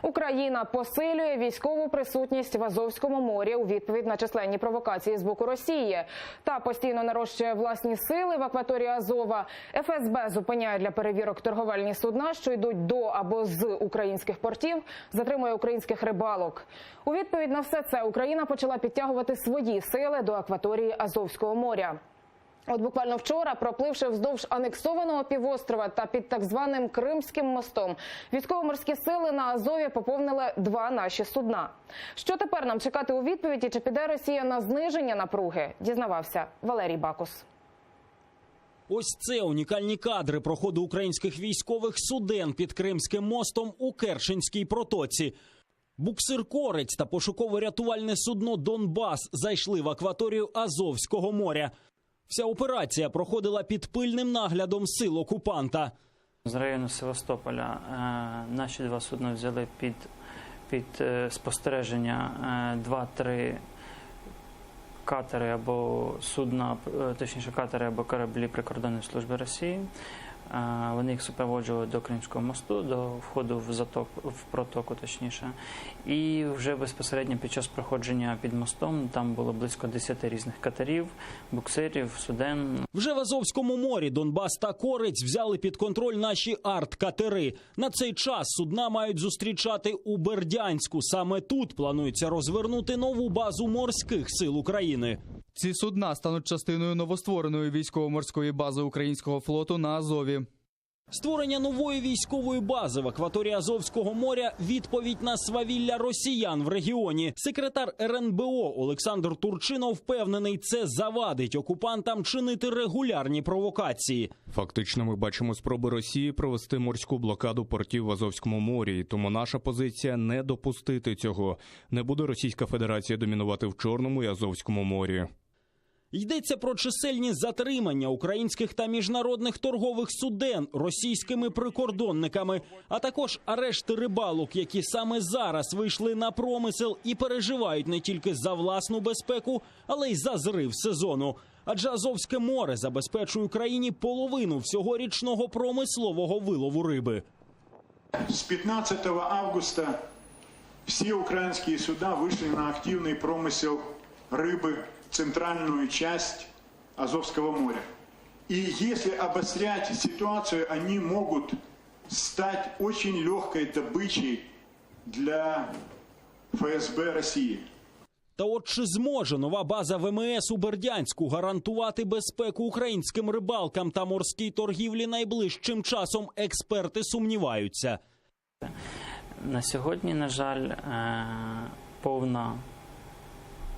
Україна посилює військову присутність в Азовському морі у відповідь на численні провокації з боку Росії. Та постійно нарощує власні сили в акваторії Азова. ФСБ зупиняє для перевірок торговельні судна, що йдуть до або з українських портів, затримує українських рибалок. У відповідь на все це Україна почала підтягувати свої сили до акваторії Азовського моря. От буквально вчора, пропливши вздовж анексованого півострова та під так званим Кримським мостом, військово-морські сили на Азові поповнили 2 наші судна. Що тепер нам чекати у відповіді, чи піде Росія на зниження напруги, дізнавався Валерій Бакус. Ось це унікальні кадри проходу українських військових суден під Кримським мостом у Керченській протоці. Буксир-Корець та пошуково-рятувальне судно «Донбас» зайшли в акваторію Азовського моря. Вся операція проходила під пильним наглядом сил окупанта. З району Севастополя наші 2 судна взяли під спостереження 2-3 катери або судна, точніше катери або кораблі прикордонної служби Росії. Вони їх супроводжували до Кримського мосту, до входу в протоку, точніше. І вже безпосередньо під час проходження під мостом там було близько 10 різних катерів, буксирів, суден. Вже в Азовському морі «Донбас» та «Корець» взяли під контроль наші арт-катери. На цей час судна мають зустрічати у Бердянську. Саме тут планується розвернути нову базу морських сил України. Ці судна стануть частиною новоствореної військово-морської бази українського флоту на Азові. Створення нової військової бази в акваторії Азовського моря – відповідь на свавілля росіян в регіоні. Секретар РНБО Олександр Турчинов впевнений, це завадить окупантам чинити регулярні провокації. Фактично ми бачимо спроби Росії провести морську блокаду портів в Азовському морі. Тому наша позиція – не допустити цього. Не буде Російська Федерація домінувати в Чорному і Азовському морі. Йдеться про чисельні затримання українських та міжнародних торгових суден російськими прикордонниками, а також арешти рибалок, які саме зараз вийшли на промисел і переживають не тільки за власну безпеку, але й за зрив сезону. Адже Азовське море забезпечує Україні половину всього річного промислового вилову риби. З 15 августа всі українські суда вийшли на активний промисел рыбы в центральную часть Азовского моря. И если обострять ситуацию, они могут стать очень легкой добычей для ФСБ России. Та от чи зможе нова база ВМС у Бердянську гарантувати безпеку українським рибалкам та морській торгівлі найближчим часом, експерти сумніваються. На сьогодні, на жаль,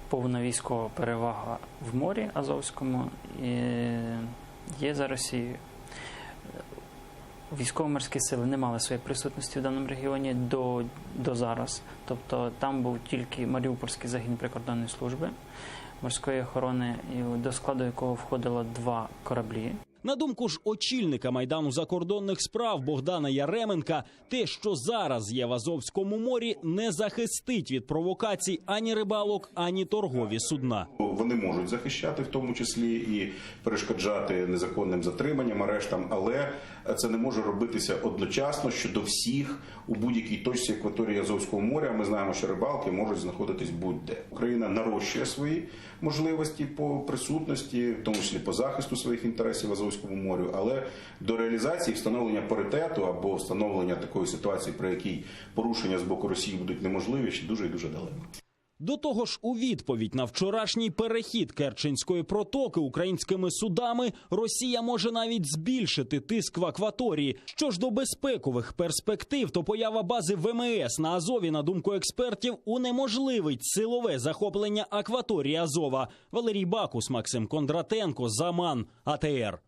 повна військова перевага в морі Азовському є за Росією. Військово-морські сили не мали своєї присутності в даному регіоні до зараз. Тобто там був тільки Маріупольський загін прикордонної служби морської охорони, до складу якого входило 2 кораблі. На думку ж очільника Майдану закордонних справ Богдана Яременка, те, що зараз є в Азовському морі, не захистить від провокацій ані рибалок, ані торгові судна. Вони можуть захищати, в тому числі і перешкоджати незаконним затриманням, арештам, але це не може робитися одночасно щодо всіх у будь-якій точці акваторії Азовського моря. Ми знаємо, що рибалки можуть знаходитись будь-де. Україна нарощує свої можливості по присутності, в тому числі по захисту своїх інтересів в Азовському морю, але до реалізації встановлення паритету або встановлення такої ситуації, при якій порушення з боку Росії будуть неможливі, ще дуже і дуже далеко. До того ж, у відповідь на вчорашній перехід Керченської протоки українськими судами Росія може навіть збільшити тиск в акваторії. Що ж до безпекових перспектив, то поява бази ВМС на Азові, на думку експертів, унеможливить силове захоплення акваторії Азова. Валерій Бакус, Максим Кондратенко, Заман, АТР.